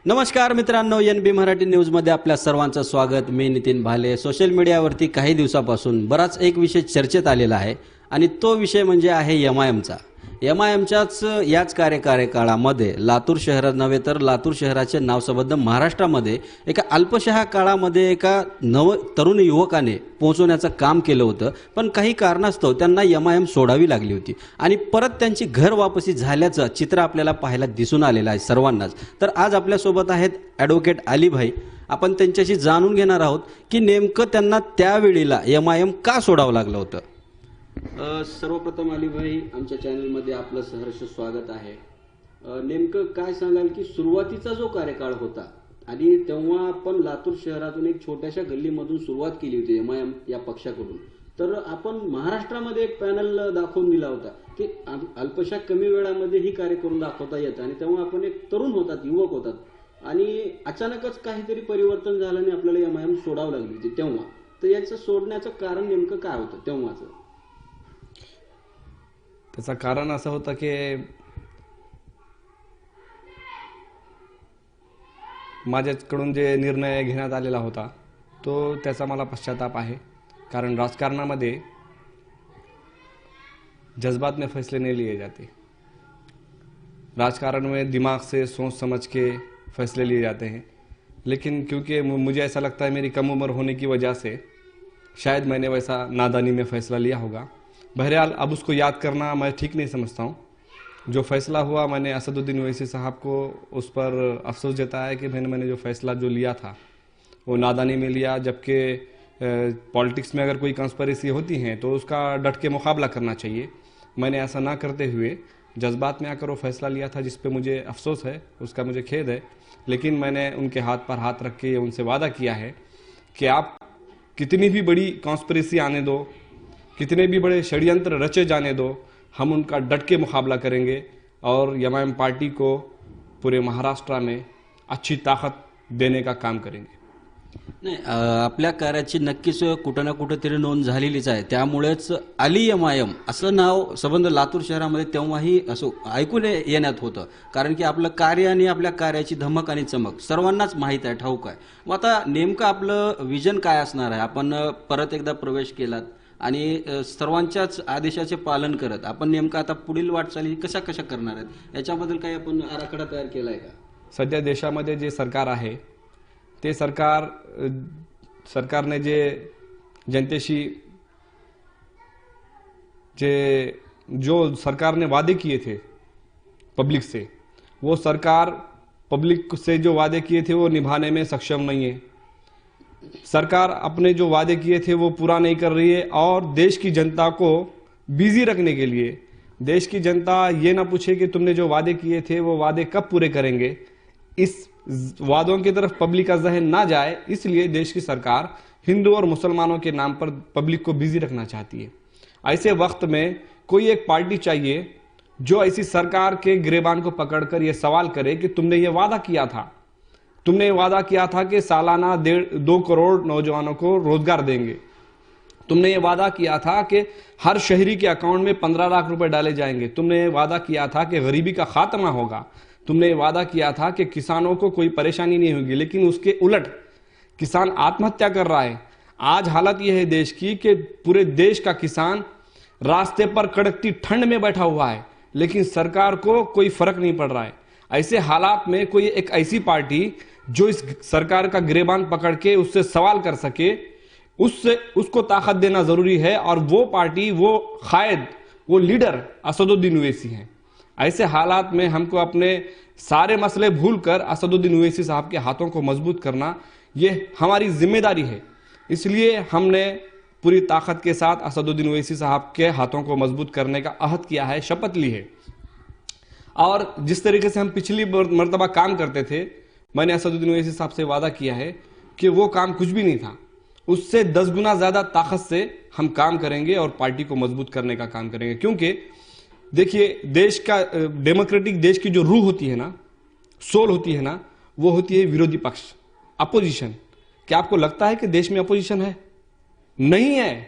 नमस्कार मित्रांनो, NB मराठी न्यूजमध्ये आपल्या सर्वांचं स्वागत। मी नितीन भाले। सोशल मीडियावरती काही दिवसापासून बराच एक विषय चर्चेत आलेला आहे आणि तो विषय म्हणजे आहे MIMचा। MIMच्याच याच कार्यकाळामध्ये लातूर शहरात नव्हे तर लातूर शहराचे नाव संबंध महाराष्ट्रामध्ये एका अल्पशा काळामध्ये एका तरुण युवकाने पोहोचवण्याचं काम केलं होतं, पण काही कारणास्तव त्यांना MIM सोडावी लागली होती आणि परत त्यांची घर वापसी झाल्याचं चित्र आपल्याला पाहायला दिसून आलेलं आहे सर्वांनाच। तर आज आपल्यासोबत आहेत ॲडव्होकेट अलीभाई। आपण त्यांच्याशी जाणून घेणार आहोत की नेमकं त्यांना त्यावेळेला MIM का सोडावं लागलं होतं। सर्वप्रथम अलीभाई, आमच्या चॅनलमध्ये आपलं सहर्ष स्वागत आहे। नेमकं काय सांगाल की सुरुवातीचा जो कार्यकाळ होता आणि तेव्हा आपण लातूर शहरातून एक छोट्याशा गल्लीमधून सुरुवात केली होती MIM या पक्षाकडून, तर आपण महाराष्ट्रामध्ये एक पॅनल दाखवून दिला होता की अल्पशा कमी वेळामध्ये ही कार्य करून दाखवता येतं आणि तेव्हा आपण एक तरुण होतात, युवक होतात आणि अचानकच काहीतरी परिवर्तन झालं आणि आपल्याला MIM सोडावं लागली होती तेव्हा। तर याचं सोडण्याचं कारण नेमकं काय होतं तेव्हाचं? त्याचं कारण असं होतं की माझ्याकडून जे निर्णय घेण्यात आलेला होता तो त्याचा मला पश्चाताप आहे। कारण राजकारणामध्ये जज्बात में फैसले नहीं लिए जाते। राजकारण में दिमाग से सोच समझ के फैसले लिए जाते हैं, लेकिन क्योंकि मुझे ऐसा लगता है मेरी कम उम्र होने की वजह से शायद मैंने वैसा नादानी में फ़ैसला लिया होगा। बहरहाल अब उसको याद करना मैं ठीक नहीं समझता हूँ। जो फ़ैसला हुआ, मैंने असदुद्दीन ओवैसी साहब को उस पर अफसोस जताया है कि मैंने जो फ़ैसला जो लिया था वो नादानी में लिया, जबकि पॉलिटिक्स में अगर कोई कंस्पिरेसी होती है तो उसका डट के मुकाबला करना चाहिए। मैंने ऐसा ना करते हुए जज्बात में आकर वो फ़ैसला लिया था, जिस पे मुझे अफसोस है, उसका मुझे खेद है। लेकिन मैंने उनके हाथ पर हाथ रख के उनसे वादा किया है कि आप कितनी भी बड़ी कॉन्स्पिरेसी आने दो, कितने भी बड़े षड्यंत्र रचे जाने दो, हम उनका डट के मुकाबला करेंगे और MIM पार्टी को पूरे महाराष्ट्र में अच्छी ताकत देने का काम करेंगे। नाही, आपल्या कार्याची नक्कीच कुठं ना कुठेतरी नोंद झालेलीच आहे। त्यामुळेच अली MIM असं नाव संबंध लातूर शहरामध्ये तेव्हाही असं ऐकून येण्यात होतं, कारण की आपलं कार्य आणि आपल्या कार्याची धमक आणि चमक सर्वांनाच माहीत आहे, ठाऊक आहे। मग आता नेमकं आपलं विजन काय असणार आहे? आपण परत एकदा प्रवेश केलात आणि सर्वांच्याच आदेशाचे पालन करत आपण नेमकं आता पुढील वाटचाली कशा कशा करणार आहेत याच्याबद्दल काही आपण आराखडा तयार केलाय का? सध्या देशामध्ये जे सरकार आहे ते सरकारने जे जनतेशी जो सरकार ने वादे किए थे पब्लिक से, वो सरकार पब्लिक से जो वादे किए थे वो निभाने में सक्षम नहीं है। सरकार अपने जो वादे किए थे वो पूरा नहीं कर रही है और देश की जनता को बिजी रखने के लिए देश की जनता ये ना पूछे कि तुमने जो वादे किए थे वो वादे कब पूरे करेंगे, इस वादों की तरफ पब्लिक का जहन ना जाए, इसलिए देश की सरकार हिंदू और मुसलमानों के नाम पर पब्लिक को बिजी रखना चाहती है। ऐसे वक्त में कोई एक पार्टी चाहिए जो ऐसी सरकार के गिरेबान को पकड़कर ये सवाल करे कि तुमने ये वादा किया था, तुमने वादा किया था कि सालाना 2 करोड़ नौजवानों को रोजगार देंगे, तुमने ये वादा किया था कि हर शहरी के अकाउंट में 15 लाख रुपए डाले जाएंगे, तुमने ये वादा किया था कि गरीबी का खात्मा होगा, तुमने ये वादा किया था कि किसानों को कोई परेशानी नहीं होगी, लेकिन उसके उलट किसान आत्महत्या कर रहा है। आज हालत यह है देश की कि पूरे देश का किसान रास्ते पर कड़कती ठंड में बैठा हुआ है, लेकिन सरकार को कोई फर्क नहीं पड़ रहा है। ऐसे हालात में कोई एक ऐसी पार्टी जो इस सरकार का गिरेबान पकड़ के उससे सवाल कर सके, उसको ताकत देना जरूरी है। और वो पार्टी, वो कायद, वो लीडर असदुद्दीन ओवैसी हैं। ऐसे हालात में हमको अपने सारे मसले भूलकर असदुद्दीन ओवैसी साहब के हाथों को मजबूत करना ये हमारी जिम्मेदारी है। इसलिए हमने पूरी ताकत के साथ असदुद्दीन ओवैसी साहब के हाथों को मजबूत करने का अहद किया है, शपथ ली है। और जिस तरीके से हम पिछली मर्तबा काम करते थे, मैंने असदुद्दीन ओवैसी साहब से वादा किया है कि वो काम कुछ भी नहीं था, उससे 10 गुना ज़्यादा ताकत से हम काम करेंगे और पार्टी को मजबूत करने का काम करेंगे। क्योंकि देखिए, देश का डेमोक्रेटिक देश की जो रूह होती है ना, सोल होती है ना, वो होती है विरोधी पक्ष, अपोजिशन। क्या आपको लगता है कि देश में अपोजिशन है? नहीं है।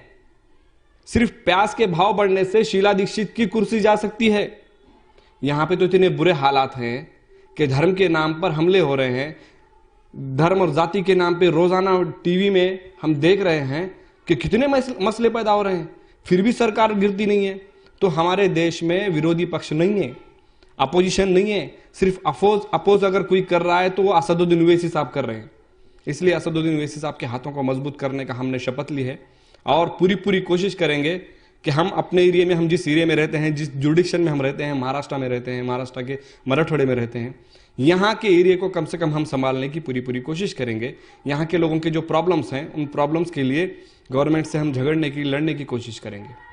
सिर्फ प्याज के भाव बढ़ने से शीला दीक्षित की कुर्सी जा सकती है। यहां पे तो इतने बुरे हालात हैं कि धर्म के नाम पर हमले हो रहे हैं, धर्म और जाति के नाम पे रोजाना टीवी में हम देख रहे हैं कि कितने मसले पैदा हो रहे हैं, फिर भी सरकार गिरती नहीं है। तो हमारे देश में विरोधी पक्ष नहीं है, अपोजिशन नहीं है, सिर्फ अपोज अगर कोई कर रहा है तो वो असदुद्दीन ओवैसी साहब कर रहे हैं। इसलिए असदुद्दीन ओवैसी साहब के हाथों को मजबूत करने का हमने शपथ ली है और पूरी कोशिश करेंगे कि हम अपने एरिया में, हम जिस एरिया में रहते हैं, जिस जुडिक्शन में हम रहते हैं, महाराष्ट्र में रहते हैं, महाराष्ट्र के मराठवाड़े में रहते हैं, यहाँ के एरिया को कम से कम हम संभालने की पूरी कोशिश करेंगे। यहाँ के लोगों के जो प्रॉब्लम्स हैं उन प्रॉब्लम्स के लिए गव्हर्नमेंट से हम झगड़ने की, लढणे की कोशिश करेंगे।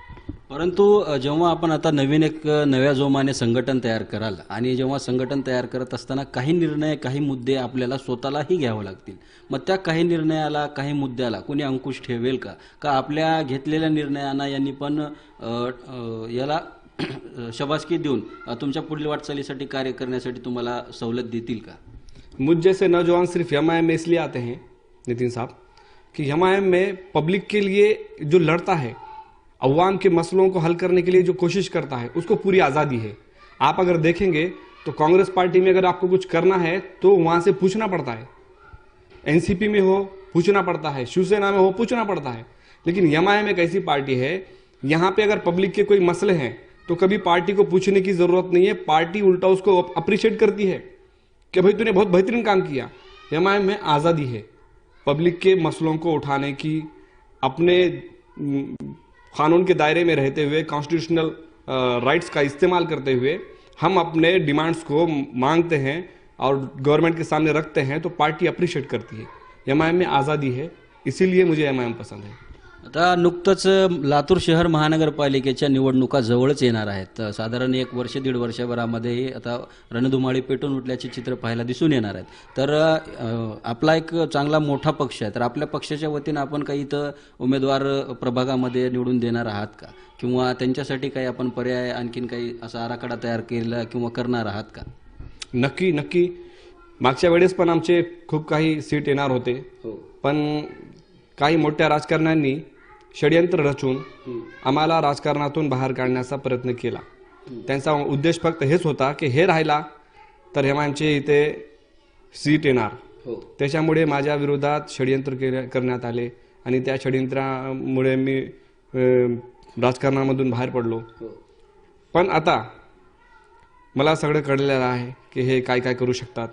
परंतु जेव्हा आपण आता नवीन एक नव्या जोमाने संघटन तयार कराल आणि जेव्हा संघटन तयार करत असताना काही निर्णय, काही मुद्दे आपल्याला स्वतःलाही घ्यावे लागतील, मग त्या काही निर्णयाला, काही मुद्द्याला कोणी अंकुश ठेवेल का? का आपल्या घेतलेल्या निर्णयांना यांनी पण याला शाबासकी देऊन तुमच्या पुढील वाटचालीसाठी कार्य करण्यासाठी तुम्हाला सवलत देतील का? मुझ जैसे नौजवान सिर्फ एमआईएम में इसलिए आते हैं नितिन साहब कि एमआईएम में पब्लिक के लिए जो लड़ता है, अवाम के मसलों को हल करने के लिए जो कोशिश करता है, उसको पूरी आज़ादी है। आप अगर देखेंगे तो कांग्रेस पार्टी में अगर आपको कुछ करना है तो वहां से पूछना पड़ता है, एनसीपी में हो पूछना पड़ता है, शिवसेना में हो पूछना पड़ता है। लेकिन एमआईएम एक ऐसी पार्टी है, यहाँ पे अगर पब्लिक के कोई मसले हैं तो कभी पार्टी को पूछने की जरूरत नहीं है, पार्टी उल्टा उसको अप्रिशिएट करती है कि भाई तूने बहुत बेहतरीन काम किया। एमआईएम में आज़ादी है पब्लिक के मसलों को उठाने की, अपने कानून के दायरे में रहते हुए, कॉन्स्टिट्यूशनल राइट्स का इस्तेमाल करते हुए हम अपने डिमांड्स को मांगते हैं और गवर्नमेंट के सामने रखते हैं तो पार्टी अप्रिशिएट करती है। एमआईएम में आज़ादी है, इसीलिए मुझे एमआईएम पसंद है। आता नुकतंच लातूर शहर महानगरपालिकेच्या निवडणुका जवळच येणार आहेत। साधारण 1 वर्ष 1.5 वर्षाभरामध्ये आता रणधुमाळी पेटून उठल्याचे चित्र पाहायला दिसून येणार आहेत। तर आपला एक चांगला मोठा पक्ष आहे, तर आपल्या पक्षाच्या वतीने आपण काही इथं उमेदवार प्रभागामध्ये निवडून देणार आहात का? किंवा त्यांच्यासाठी काही आपण पर्याय आणखीन काही असा आराखडा तयार केला किंवा करणार आहात का? नक्की मागच्या वेळेस पण आमचे खूप काही सीट येणार होते, पण काही मोठ्या राजकारण्यांनी षडयंत्र रचून आम्हाला राजकारणातून बाहेर काढण्याचा प्रयत्न केला। त्यांचा उद्देश फक्त हेच होता की हे राहिला तर एमआयएमचे इथे सीट येणार, त्याच्यामुळे माझ्या विरोधात षडयंत्र करण्यात आले आणि त्या षडयंत्रामुळे मी राजकारणामधून बाहेर पडलो। पण आता मला सगळं कळलेलं आहे की हे काय करू शकतात,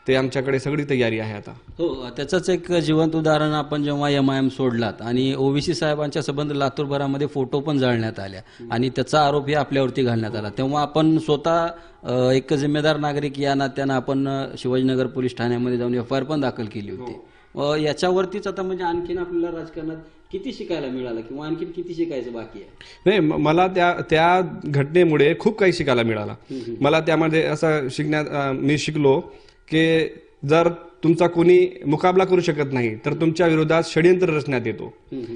ते आमच्याकडे सगळी तयारी आहे आता। हो, त्याचंच एक जिवंत उदाहरण आपण जेव्हा एमआयएम सोडलात आणि ओवीसी साहेबांच्या संबंध लातूरभरामध्ये फोटो पण जाळण्यात आल्या आणि त्याचा आरोपही आपल्यावरती घालण्यात आला, तेव्हा आपण स्वतः एक जिम्मेदार नागरिक या नात्यानं आपण शिवाजीनगर पोलीस ठाण्यामध्ये जाऊन एफआयआर पण दाखल केली होती। याच्यावरतीच आता म्हणजे आणखीन आपल्याला राजकारणात किती शिकायला मिळालं किंवा आणखीन किती शिकायचं बाकी आहे? नाही, मला त्या घटनेमुळे खूप काही शिकायला मिळालं। मला त्यामध्ये असं मी शिकलो की जर तुमचा कोणी मुकाबला करू शकत नाही तर तुमच्या विरोधात षडयंत्र रचण्यात येतो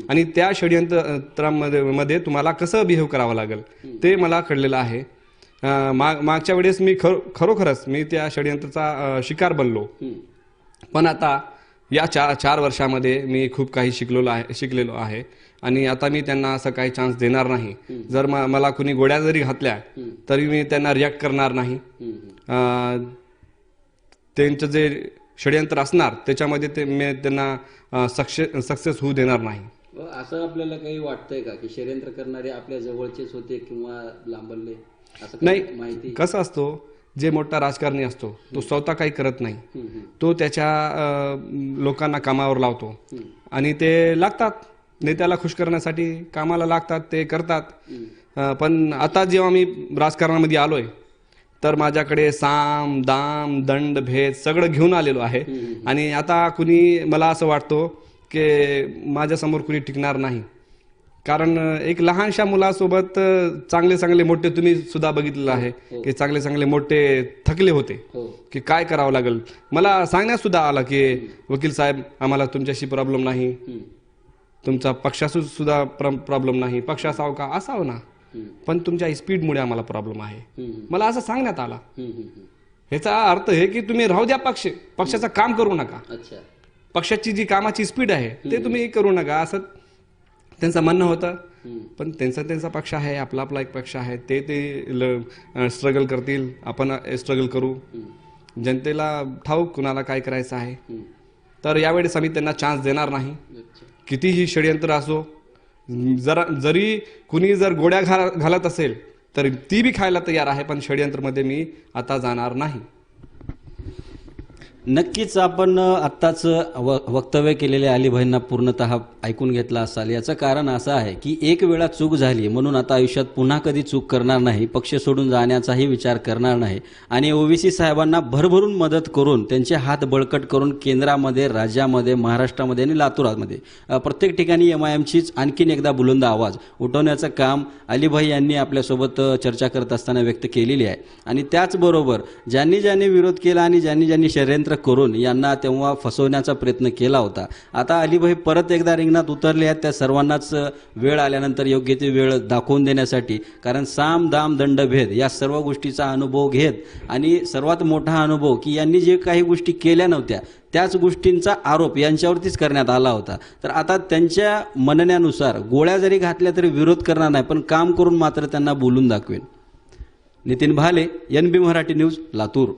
आणि त्या षडयंत्रामध्ये तुम्हाला कसं बिहेव करावं लागेल ते मला कळलेलं आहे। मागच्या वेळेस मी खरोखरच मी त्या षडयंत्राचा शिकार बनलो, पण आता या 4 वर्षामध्ये मी खूप काही शिकलेलो आहे आणि आता मी त्यांना असं काही चान्स देणार नाही। जर मला कोणी गोळ्या जरी घातल्या तरी मी त्यांना रिॲक्ट करणार नाही। त्यांचं जे षडयंत्र असणार त्याच्यामध्ये मी त्यांना सक्सेस होऊ देणार नाही। असं आपल्याला काही वाटतंय का की षडयंत्र करणारे आपल्या जवळचेच होते किंवा लांबले? असं नाही, माहिती कसं असतो, जे मोठा राजकारणी असतो तो स्वतः काही करत नाही, तो त्याच्या लोकांना कामावर लावतो आणि ते लागतात, नेत्याला खुश करण्यासाठी कामाला लागतात, ते करतात। पण आता जेव्हा मी राजकारणामध्ये आलोय तर माझ्याकडे साम दाम दंड भेद सगळं घेऊन आलेलो आहे आणि आता कुणी मला असं वाटतो की माझ्यासमोर कुणी टिकणार नाही, कारण एक लहानशा मुलासोबत चांगले मोठे, तुम्ही सुद्धा बघितलेलं आहे की चांगले मोठे थकले होते की काय करावं लागेल। मला सांगण्यात सुद्धा आला की वकील साहेब आम्हाला तुमच्याशी प्रॉब्लेम नाही, तुमचा पक्षाशी सुद्धा प्रॉब्लेम नाही, पक्ष असावं का असावं ना, पण तुमच्या स्पीडमुळे आम्हाला प्रॉब्लेम आहे, मला असं सांगण्यात आला। ह्याचा अर्थ हे की तुम्ही राहू द्या, पक्षाचं काम करू नका, पक्षाची जी कामाची स्पीड आहे ते तुम्ही करू नका, असं त्यांचं म्हणणं होतं। पण त्यांचा पक्ष आहे, आपला एक पक्ष आहे, ते स्ट्रगल करतील, आपण स्ट्रगल करू जनतेला ठाऊक कुणाला काय करायचं आहे. तर यावेळेस आम्ही त्यांना चान्स देणार नाही. कितीही षडयंत्र असो, जरी कुणी जर गोळ्या घालत असेल तर ती बी खायला तयार आहे, पण षडयंत्रमध्ये मी आता जाणार नाही. नक्कीच आपण आत्ताच वक्तव्य केलेल्या अलीभाईंना पूर्णतः ऐकून घेतला असाल. याचं कारण असं आहे की एक वेळा चूक झाली म्हणून आता आयुष्यात पुन्हा कधी चूक करणार नाही, पक्ष सोडून जाण्याचाही विचार करणार नाही आणि ओवीसी साहेबांना भरभरून मदत करून त्यांचे हात बळकट करून केंद्रामध्ये, राज्यामध्ये, महाराष्ट्रामध्ये आणि लातूरामध्ये प्रत्येक ठिकाणी MIMचीच आणखीन एकदा बुलंद आवाज उठवण्याचं काम अलीभाई यांनी आपल्यासोबत चर्चा करत असताना व्यक्त केलेली आहे. आणि त्याचबरोबर ज्यांनी ज्यांनी विरोध केला आणि ज्यांनी ज्यांनी षडयंत्र करून यांना तेव्हा फसवण्याचा प्रयत्न केला होता, आता अलीभाई परत एकदा रिंगणात उतरले आहेत. त्या सर्वांनाच वेळ आल्यानंतर योग्य ती वेळ दाखवून देण्यासाठी, कारण साम दाम दंड भेद या सर्व गोष्टीचा अनुभव घेत आणि सर्वात मोठा अनुभव की यांनी जे काही गोष्टी केल्या नव्हत्या त्याच गोष्टींचा आरोप यांच्यावरतीच करण्यात आला होता. तर आता त्यांच्या म्हणण्यानुसार गोळ्या जरी घातल्या तरी विरोध करणार नाही, पण काम करून मात्र त्यांना बोलून दाखवेन. नितीन भाले, NB मराठी न्यूज, लातूर.